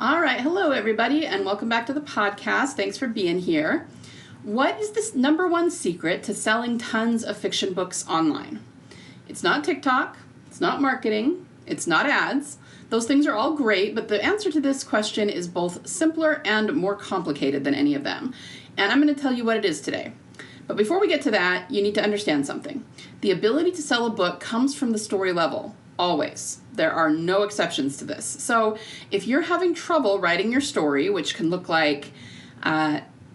All right. Hello, everybody, and welcome back to the podcast. Thanks for being here. What is the number one secret to selling tons of fiction books online? It's not TikTok. It's not marketing. It's not ads. Those things are all great, but the answer to this question is both simpler and more complicated than any of them. And I'm going to tell you what it is today. But before we get to that, you need to understand something. The ability to sell a book comes from the story level. Always. There are no exceptions to this. So if you're having trouble writing your story, which can look like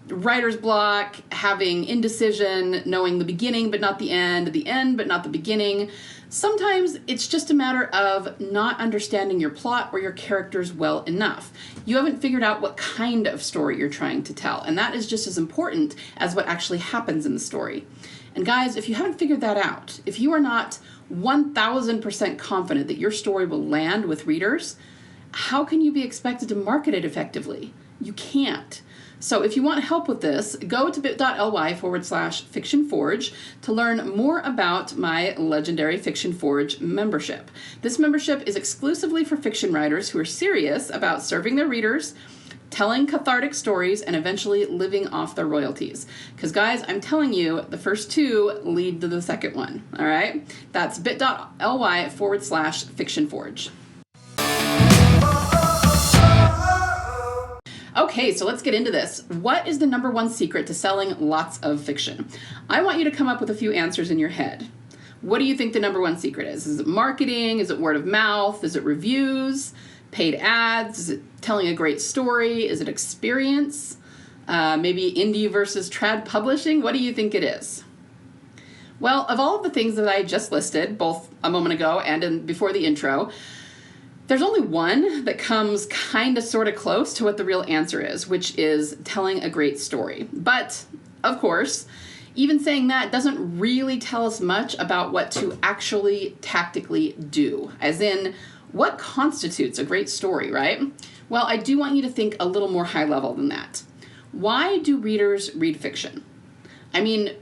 writer's block, having indecision, knowing the beginning but not the end but not the beginning, sometimes it's just a matter of not understanding your plot or your characters well enough. You haven't figured out what kind of story you're trying to tell, and that is just as important as what actually happens in the story. And guys, if you haven't figured that out, if you are not 1000% confident that your story will land with readers, how can you be expected to market it effectively? You can't. So if you want help with this, go to bit.ly/fictionforge to learn more about my legendary Fiction Forge membership. This membership is exclusively for fiction writers who are serious about serving their readers, telling cathartic stories, and eventually living off their royalties. Because guys, I'm telling you, the first two lead to the second one, all right? That's bit.ly/fictionforge. Okay, so let's get into this. What is the number one secret to selling lots of fiction? I want you to come up with a few answers in your head. What do you think the number one secret is? Is it marketing? Is it word of mouth? Is it reviews? Paid ads? Is it telling a great story? Is it experience? Maybe indie versus trad publishing? What do you think it is? Well, of all of the things that I just listed, both a moment ago and before the intro, there's only one that comes kind of sort of close to what the real answer is, which is telling a great story. But, of course, even saying that doesn't really tell us much about what to actually tactically do, as in what constitutes a great story, right? Well, I do want you to think a little more high level than that. Why do readers read fiction? I mean,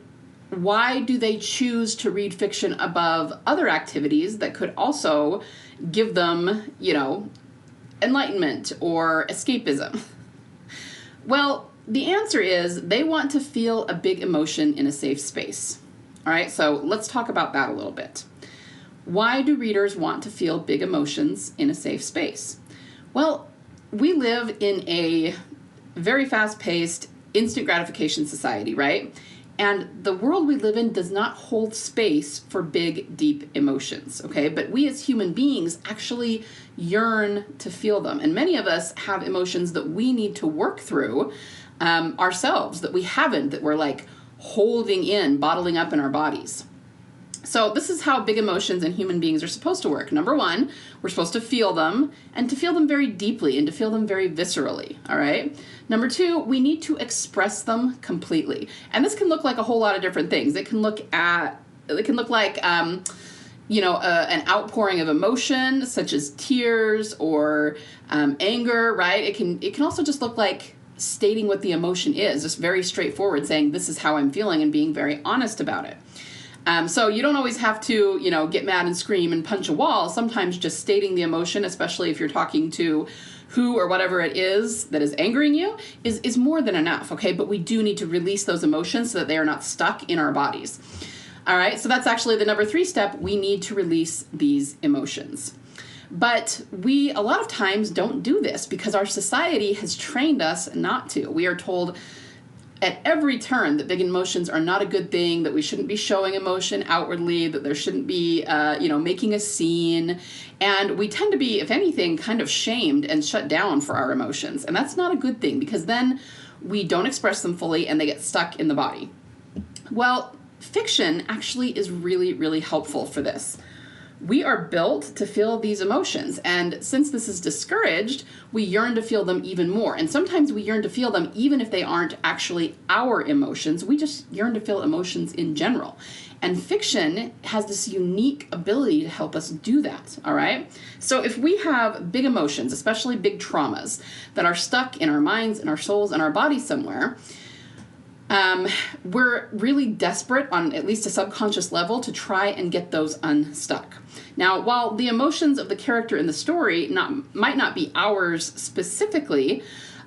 why do they choose to read fiction above other activities that could also give them, enlightenment or escapism? Well, the answer is they want to feel a big emotion in a safe space. All right, so let's talk about that a little bit. Why do readers want to feel big emotions in a safe space? Well, we live in a very fast-paced, instant gratification society, right? And the world we live in does not hold space for big, deep emotions, okay? But we as human beings actually yearn to feel them. And many of us have emotions that we need to work through ourselves, that we haven't, that we're like holding in, bottling up in our bodies. So this is how big emotions and human beings are supposed to work. Number one, we're supposed to feel them, and to feel them very deeply, and to feel them very viscerally, all right? Number two, we need to express them completely. And this can look like a whole lot of different things. It can look like an outpouring of emotion, such as tears or anger, right? It can also just look like stating what the emotion is, just very straightforward, saying this is how I'm feeling and being very honest about it. So you don't always have to, get mad and scream and punch a wall. Sometimes just stating the emotion, especially if you're talking to who or whatever it is that is angering you, is more than enough, okay? But we do need to release those emotions so that they are not stuck in our bodies. All right, so that's actually the number 3 step. We need to release these emotions. But we, a lot of times, don't do this because our society has trained us not to. We are told at every turn that big emotions are not a good thing, that we shouldn't be showing emotion outwardly, that there shouldn't be, making a scene. And we tend to be, if anything, kind of shamed and shut down for our emotions. And that's not a good thing because then we don't express them fully and they get stuck in the body. Well, fiction actually is really, really helpful for this. We are built to feel these emotions, and since this is discouraged, we yearn to feel them even more. And sometimes we yearn to feel them even if they aren't actually our emotions. We just yearn to feel emotions in general. And fiction has this unique ability to help us do that, all right? So if we have big emotions, especially big traumas, that are stuck in our minds, in our souls, and our bodies somewhere, we're really desperate on at least a subconscious level to try and get those unstuck. Now, while the emotions of the character in the story might not be ours specifically,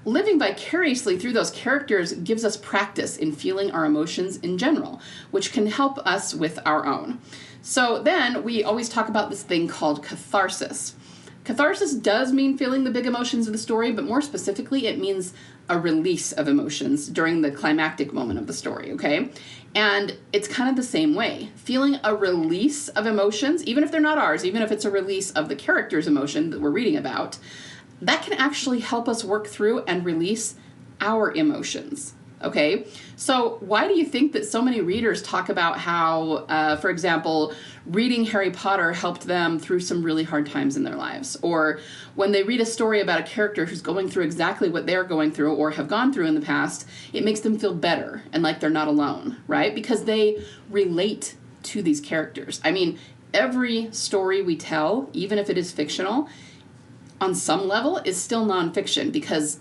living vicariously through those characters gives us practice in feeling our emotions in general, which can help us with our own. So then we always talk about this thing called catharsis. Catharsis does mean feeling the big emotions of the story, but more specifically, it means a release of emotions during the climactic moment of the story, okay? And it's kind of the same way. Feeling a release of emotions, even if they're not ours, even if it's a release of the character's emotion that we're reading about, that can actually help us work through and release our emotions, okay? So why do you think that so many readers talk about how, for example, reading Harry Potter helped them through some really hard times in their lives? Or when they read a story about a character who's going through exactly what they're going through or have gone through in the past, it makes them feel better and like they're not alone, right? Because they relate to these characters. I mean, every story we tell, even if it is fictional, on some level is still nonfiction because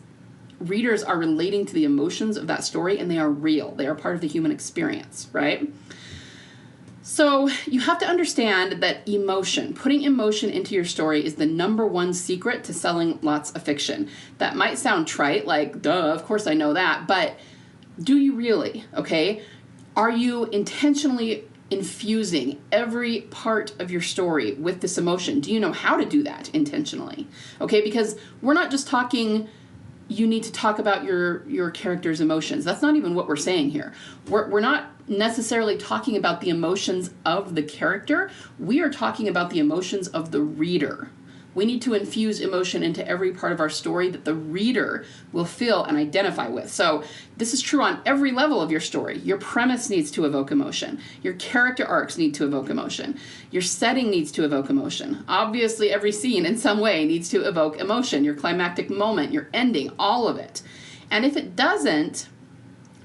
readers are relating to the emotions of that story and they are real. They are part of the human experience, right? So you have to understand that emotion, putting emotion into your story is the number one secret to selling lots of fiction. That might sound trite, like, duh, of course I know that, but do you really, okay? Are you intentionally infusing every part of your story with this emotion? Do you know how to do that intentionally? Okay, because we're not just talking, you need to talk about your character's emotions. That's not even what we're saying here. We're not necessarily talking about the emotions of the character. We are talking about the emotions of the reader. We need to infuse emotion into every part of our story that the reader will feel and identify with. So this is true on every level of your story. Your premise needs to evoke emotion. Your character arcs need to evoke emotion. Your setting needs to evoke emotion. Obviously, every scene in some way needs to evoke emotion. Your climactic moment, your ending, all of it. And if it doesn't,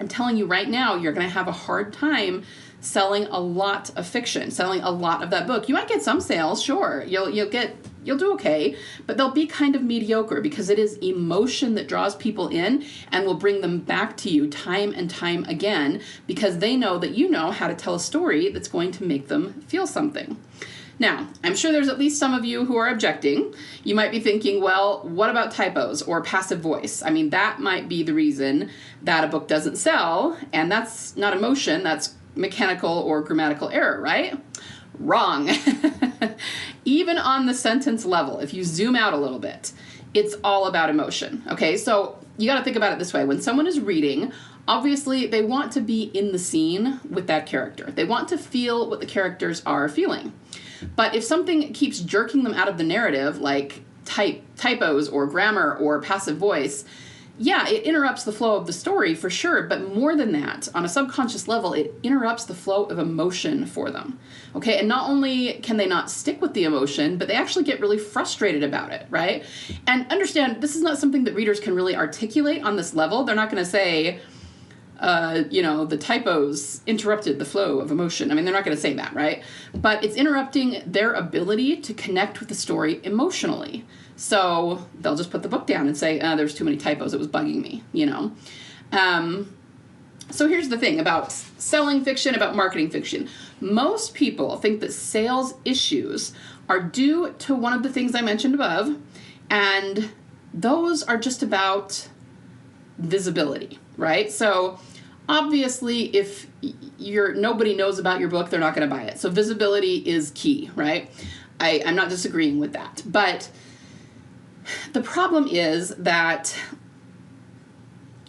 I'm telling you right now, you're going to have a hard time selling a lot of fiction, selling a lot of that book. You might get some sales, sure. You'll do okay, but they'll be kind of mediocre because it is emotion that draws people in and will bring them back to you time and time again because they know that you know how to tell a story that's going to make them feel something. Now, I'm sure there's at least some of you who are objecting. You might be thinking, well, what about typos or passive voice? I mean, that might be the reason that a book doesn't sell, and that's not emotion, that's mechanical or grammatical error, right? Wrong. Even on the sentence level, if you zoom out a little bit, it's all about emotion, okay? So you got to think about it this way. When someone is reading, obviously they want to be in the scene with that character. They want to feel what the characters are feeling. But if something keeps jerking them out of the narrative, like typos or grammar or passive voice, yeah, it interrupts the flow of the story for sure, but more than that, on a subconscious level, it interrupts the flow of emotion for them, okay? And not only can they not stick with the emotion, but they actually get really frustrated about it, right? And understand, this is not something that readers can really articulate on this level. They're not going to say, the typos interrupted the flow of emotion. I mean, they're not going to say that, right? But it's interrupting their ability to connect with the story emotionally. So they'll just put the book down and say, there's too many typos, it was bugging me, So here's the thing about selling fiction, about marketing fiction. Most people think that sales issues are due to one of the things I mentioned above, and those are just about visibility, right? So obviously, if nobody knows about your book, they're not going to buy it. So visibility is key, right? I'm not disagreeing with that. But the problem is that,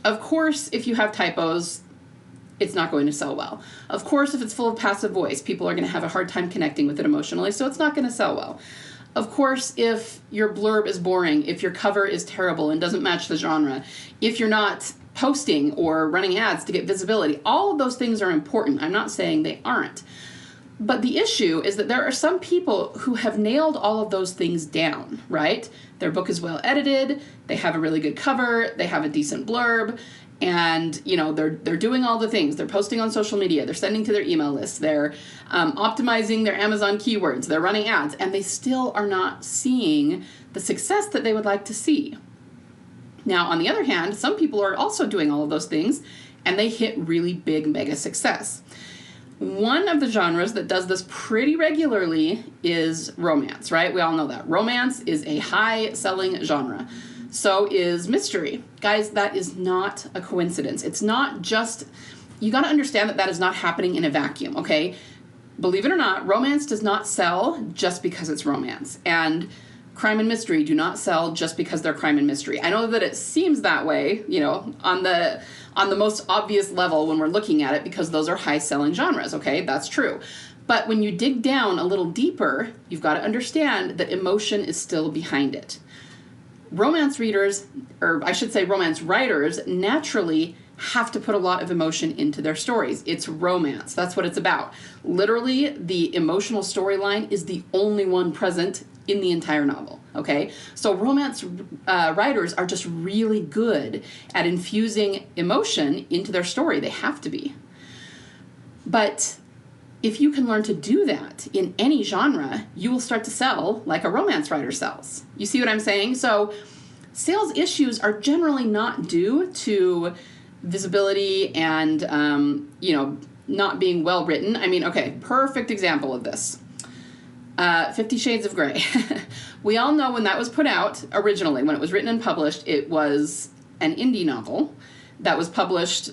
of course, if you have typos, it's not going to sell well. Of course, if it's full of passive voice, people are going to have a hard time connecting with it emotionally, so it's not going to sell well. Of course, if your blurb is boring, if your cover is terrible and doesn't match the genre, if you're not posting or running ads to get visibility, all of those things are important. I'm not saying they aren't. But the issue is that there are some people who have nailed all of those things down, right? Their book is well edited, they have a really good cover, they have a decent blurb, and they're doing all the things. They're posting on social media, they're sending to their email lists, they're optimizing their Amazon keywords, they're running ads, and they still are not seeing the success that they would like to see. Now, on the other hand, some people are also doing all of those things, and they hit really big mega success. One of the genres that does this pretty regularly is romance, right? We all know that. Romance is a high-selling genre. So is mystery. Guys, that is not a coincidence. It's not just... You got to understand that is not happening in a vacuum, okay? Believe it or not, romance does not sell just because it's romance. And crime and mystery do not sell just because they're crime and mystery. I know that it seems that way, on the most obvious level when we're looking at it, because those are high-selling genres, okay? That's true. But when you dig down a little deeper, you've got to understand that emotion is still behind it. Romance readers, or I should say romance writers, naturally have to put a lot of emotion into their stories. It's romance. That's what it's about. Literally, the emotional storyline is the only one present in the entire novel, okay? So romance writers are just really good at infusing emotion into their story. They have to be. But if you can learn to do that in any genre, you will start to sell like a romance writer sells. You see what I'm saying? So sales issues are generally not due to visibility and, not being well written. I mean, okay, perfect example of this. 50 Shades of Grey. We all know when that was put out originally, when it was written and published, it was an indie novel that was published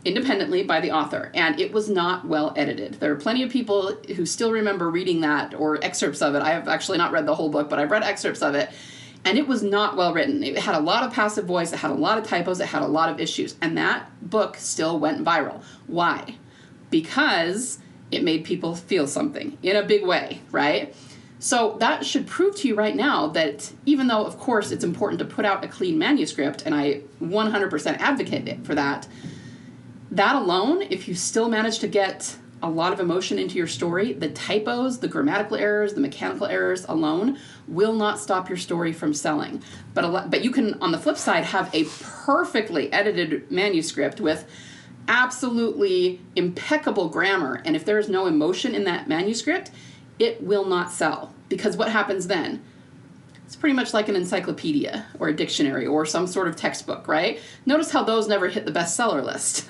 independently by the author, and it was not well edited. There are plenty of people who still remember reading that, or excerpts of it. I have actually not read the whole book, but I've read excerpts of it, and it was not well written. It had a lot of passive voice, it had a lot of typos, it had a lot of issues, and that book still went viral. Why? Because it made people feel something in a big way, right? So that should prove to you right now that even though, of course, it's important to put out a clean manuscript, and I 100% advocate for that, that alone, if you still manage to get a lot of emotion into your story, the typos, the grammatical errors, the mechanical errors alone will not stop your story from selling. But you can, on the flip side, have a perfectly edited manuscript with absolutely impeccable grammar, and if there is no emotion in that manuscript, it will not sell. Because what happens then? It's pretty much like an encyclopedia or a dictionary or some sort of textbook, right? Notice how those never hit the bestseller list.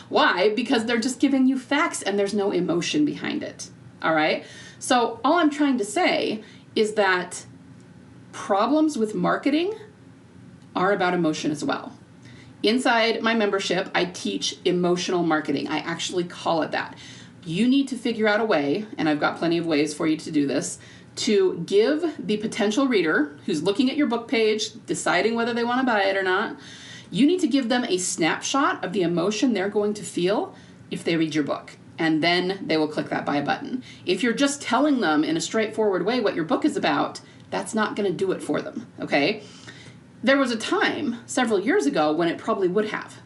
Why? Because they're just giving you facts and there's no emotion behind it, all right? So all I'm trying to say is that problems with marketing are about emotion as well. Inside my membership, I teach emotional marketing. I actually call it that. You need to figure out a way, and I've got plenty of ways for you to do this, to give the potential reader who's looking at your book page, deciding whether they want to buy it or not, you need to give them a snapshot of the emotion they're going to feel if they read your book. And then they will click that buy button. If you're just telling them in a straightforward way what your book is about, that's not going to do it for them, okay? There was a time several years ago when it probably would have.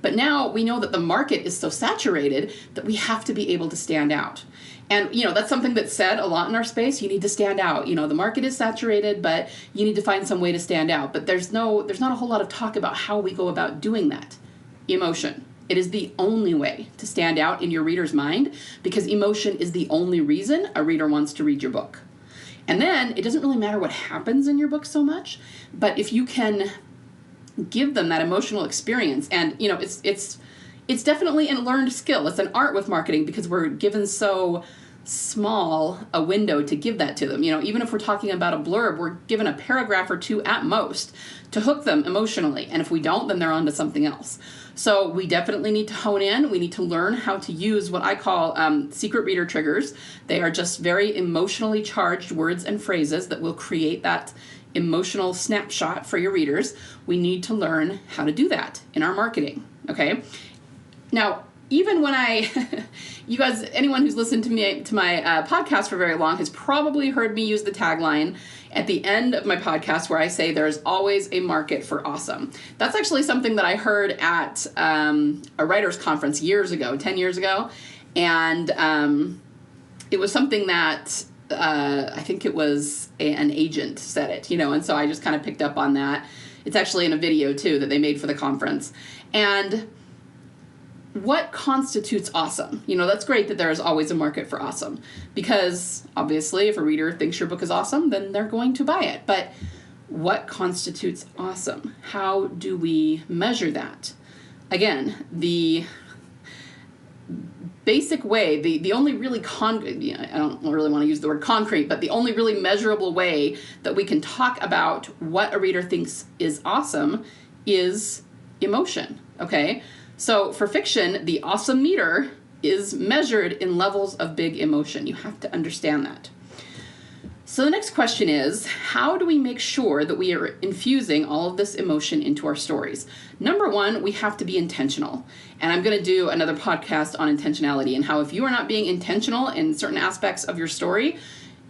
But now we know that the market is so saturated that we have to be able to stand out. And, that's something that's said a lot in our space. You need to stand out. The market is saturated, but you need to find some way to stand out. But there's not a whole lot of talk about how we go about doing that. Emotion. It is the only way to stand out in your reader's mind, because emotion is the only reason a reader wants to read your book. And then it doesn't really matter what happens in your book so much, but if you can give them that emotional experience, and it's definitely a learned skill. It's an art with marketing because we're given so small a window to give that to them. Even if we're talking about a blurb, we're given a paragraph or two at most to hook them emotionally. And if we don't, then they're on to something else. So we definitely need to hone in. We need to learn how to use what I call secret reader triggers. They are just very emotionally charged words and phrases that will create that emotional snapshot for your readers. We need to learn how to do that in our marketing, okay? Now, even when you guys, anyone who's listened to my podcast for very long has probably heard me use the tagline at the end of my podcast where I say there's always a market for awesome. That's actually something that I heard at a writer's conference years ago, 10 years ago, and it was something that I think it was an agent said it, and so I just kind of picked up on that. It's actually in a video, too, that they made for the conference. And what constitutes awesome? That's great that there is always a market for awesome, because obviously if a reader thinks your book is awesome, then they're going to buy it. But what constitutes awesome? How do we measure that? Again, the basic way, the only really I don't really want to use the word concrete, but the only really measurable way that we can talk about what a reader thinks is awesome is emotion, okay? So for fiction, the awesome meter is measured in levels of big emotion. You have to understand that. So the next question is, how do we make sure that we are infusing all of this emotion into our stories? Number one, we have to be intentional. And I'm going to do another podcast on intentionality and how if you are not being intentional in certain aspects of your story,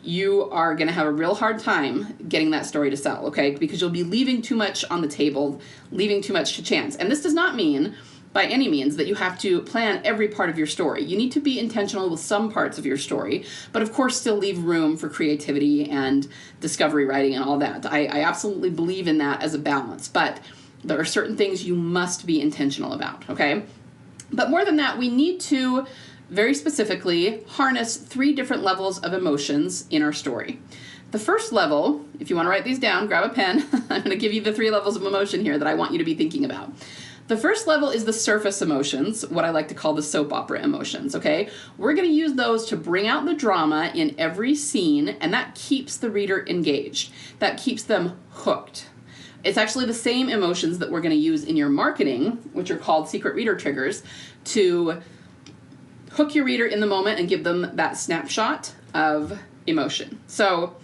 you are going to have a real hard time getting that story to sell, okay? Because you'll be leaving too much on the table, leaving too much to chance. And this does not mean by any means that you have to plan every part of your story. You need to be intentional with some parts of your story, but of course still leave room for creativity and discovery writing and all that. I absolutely believe in that as a balance, but there are certain things you must be intentional about, okay? But more than that, we need to very specifically harness 3 different levels of emotions in our story. The first level, if you want to write these down, grab a pen. I'm going to give you the 3 levels of emotion here that I want you to be thinking about. The first level is the surface emotions, what I like to call the soap opera emotions, okay? We're going to use those to bring out the drama in every scene, and that keeps the reader engaged. That keeps them hooked. It's actually the same emotions that we're going to use in your marketing, which are called secret reader triggers, to hook your reader in the moment and give them that snapshot of emotion. So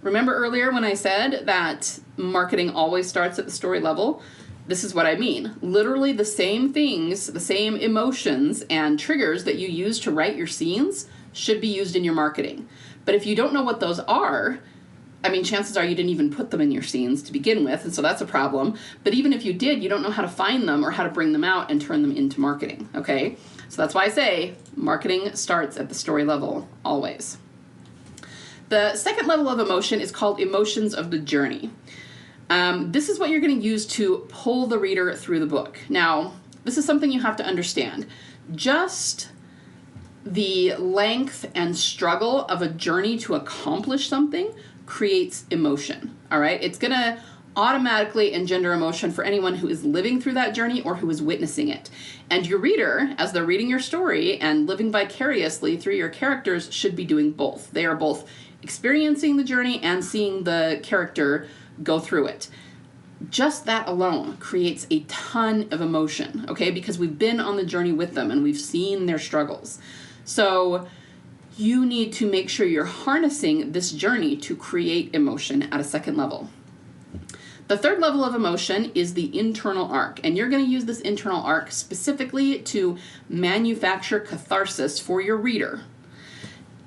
remember earlier when I said that marketing always starts at the story level? This is what I mean. Literally the same things, the same emotions and triggers that you use to write your scenes should be used in your marketing. But if you don't know what those are, I mean, chances are you didn't even put them in your scenes to begin with, and so that's a problem. But even if you did, you don't know how to find them or how to bring them out and turn them into marketing, okay? So that's why I say marketing starts at the story level, always. The second level of emotion is called emotions of the journey. This is what you're going to use to pull the reader through the book. Now, this is something you have to understand. Just the length and struggle of a journey to accomplish something creates emotion, all right? It's going to automatically engender emotion for anyone who is living through that journey or who is witnessing it. And your reader, as they're reading your story and living vicariously through your characters, should be doing both. They are both experiencing the journey and seeing the character go through it. Just that alone creates a ton of emotion, okay? Because we've been on the journey with them and we've seen their struggles. So you need to make sure you're harnessing this journey to create emotion at a second level. The third level of emotion is the internal arc, and you're going to use this internal arc specifically to manufacture catharsis for your reader.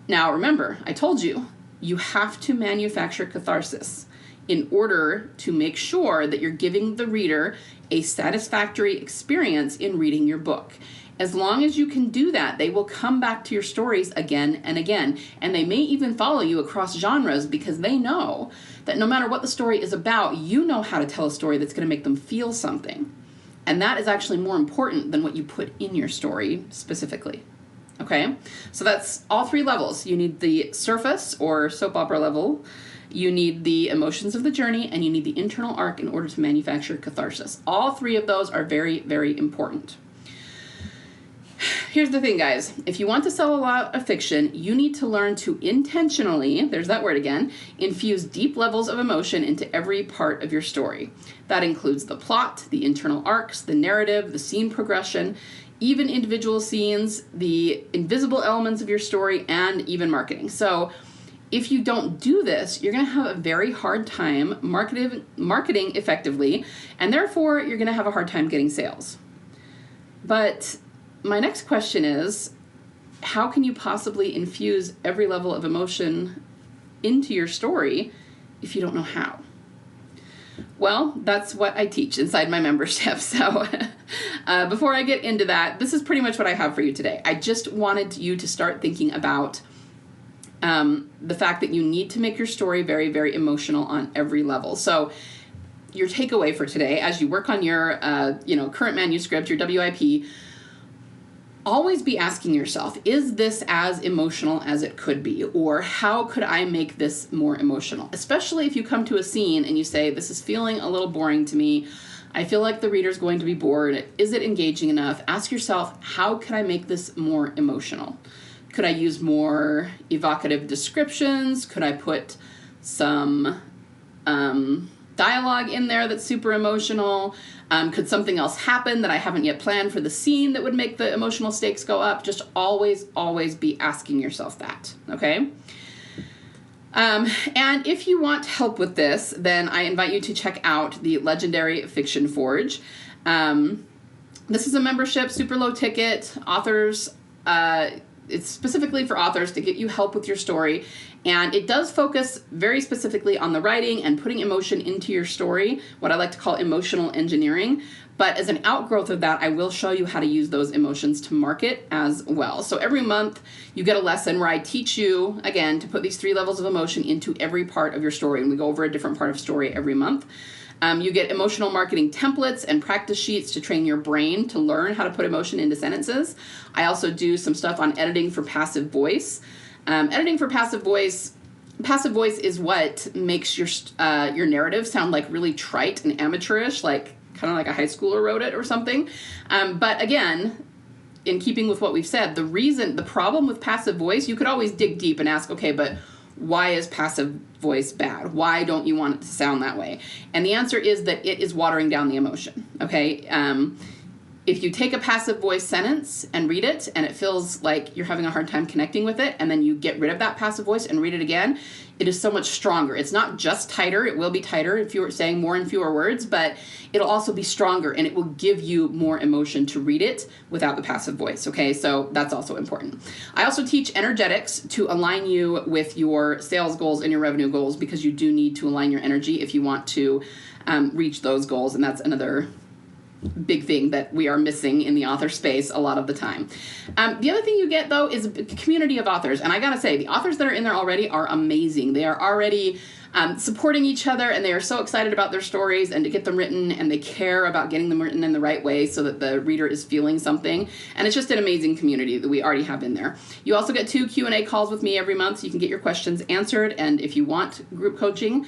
Now remember, I told you, you have to manufacture catharsis in order to make sure that you're giving the reader a satisfactory experience in reading your book. As long as you can do that, they will come back to your stories again and again, and they may even follow you across genres because they know that no matter what the story is about, you know how to tell a story that's going to make them feel something. And that is actually more important than what you put in your story specifically. Okay? So that's all 3 levels. You need the surface or soap opera level, you need the emotions of the journey, and you need the internal arc in order to manufacture catharsis. All 3 of those are very, very important. Here's the thing, guys. If you want to sell a lot of fiction, you need to learn to intentionally, there's that word again, infuse deep levels of emotion into every part of your story. That includes the plot, the internal arcs, the narrative, the scene progression, even individual scenes, the invisible elements of your story, and even marketing. So if you don't do this, you're going to have a very hard time marketing effectively, and therefore you're going to have a hard time getting sales. But my next question is, how can you possibly infuse every level of emotion into your story if you don't know how? Well, that's what I teach inside my membership. So before I get into that, this is pretty much what I have for you today. I just wanted you to start thinking about the fact that you need to make your story very, very emotional on every level. So your takeaway for today, as you work on your current manuscript, your WIP, always be asking yourself, is this as emotional as it could be? Or how could I make this more emotional? Especially if you come to a scene and you say, this is feeling a little boring to me. I feel like the reader's going to be bored. Is it engaging enough? Ask yourself, how can I make this more emotional? Could I use more evocative descriptions? Could I put some dialogue in there that's super emotional? Could something else happen that I haven't yet planned for the scene that would make the emotional stakes go up? Just always, always be asking yourself that, okay? And if you want help with this, then I invite you to check out the Legendary Fiction Forge. This is a membership, super low ticket. Authors, it's specifically for authors to get you help with your story. And it does focus very specifically on the writing and putting emotion into your story, what I like to call emotional engineering. But as an outgrowth of that, I will show you how to use those emotions to market as well. So every month you get a lesson where I teach you, again, to put these 3 levels of emotion into every part of your story. And we go over a different part of story every month. You get emotional marketing templates and practice sheets to train your brain to learn how to put emotion into sentences. I also do some stuff on editing for passive voice. Editing for passive voice is what makes your narrative sound like really trite and amateurish, like kind of like a high schooler wrote it or something. But again, in keeping with what we've said, the problem with passive voice, you could always dig deep and ask, okay, but why is passive voice bad? Why don't you want it to sound that way? And the answer is that it is watering down the emotion, okay? If you take a passive voice sentence and read it and it feels like you're having a hard time connecting with it, and then you get rid of that passive voice and read it again, it is so much stronger. It's not just tighter. It will be tighter if you're saying more and fewer words, but it'll also be stronger and it will give you more emotion to read it without the passive voice, okay? So that's also important. I also teach energetics to align you with your sales goals and your revenue goals, because you do need to align your energy if you want to reach those goals, and that's another big thing that we are missing in the author space a lot of the time. The other thing you get, though, is a community of authors. And I gotta say, the authors that are in there already are amazing. They are already supporting each other, and they are so excited about their stories and to get them written, and they care about getting them written in the right way so that the reader is feeling something. And it's just an amazing community that we already have in there. You also get 2 Q&A calls with me every month, so you can get your questions answered. And if you want group coaching,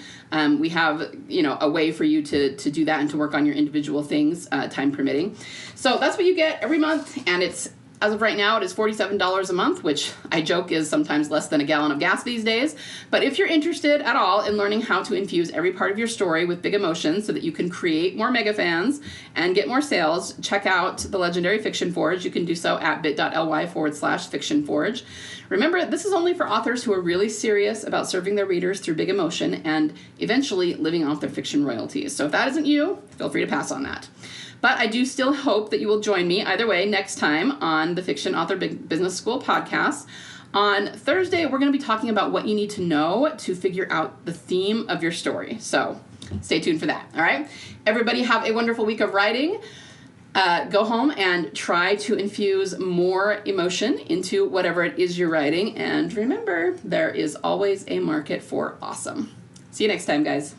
we have a way for you to do that and to work on your individual things, time permitting. So that's what you get every month, and it's, as of right now, it is $47 a month, which I joke is sometimes less than a gallon of gas these days. But if you're interested at all in learning how to infuse every part of your story with big emotions so that you can create more mega fans and get more sales, check out the Legendary Fiction Forge. You can do so at bit.ly/fictionforge. Remember, this is only for authors who are really serious about serving their readers through big emotion and eventually living off their fiction royalties. So if that isn't you, feel free to pass on that. But I do still hope that you will join me, either way, next time on the Fiction Author Business School podcast. On Thursday, we're going to be talking about what you need to know to figure out the theme of your story. So stay tuned for that, all right? Everybody have a wonderful week of writing. Go home and try to infuse more emotion into whatever it is you're writing. And remember, there is always a market for awesome. See you next time, guys.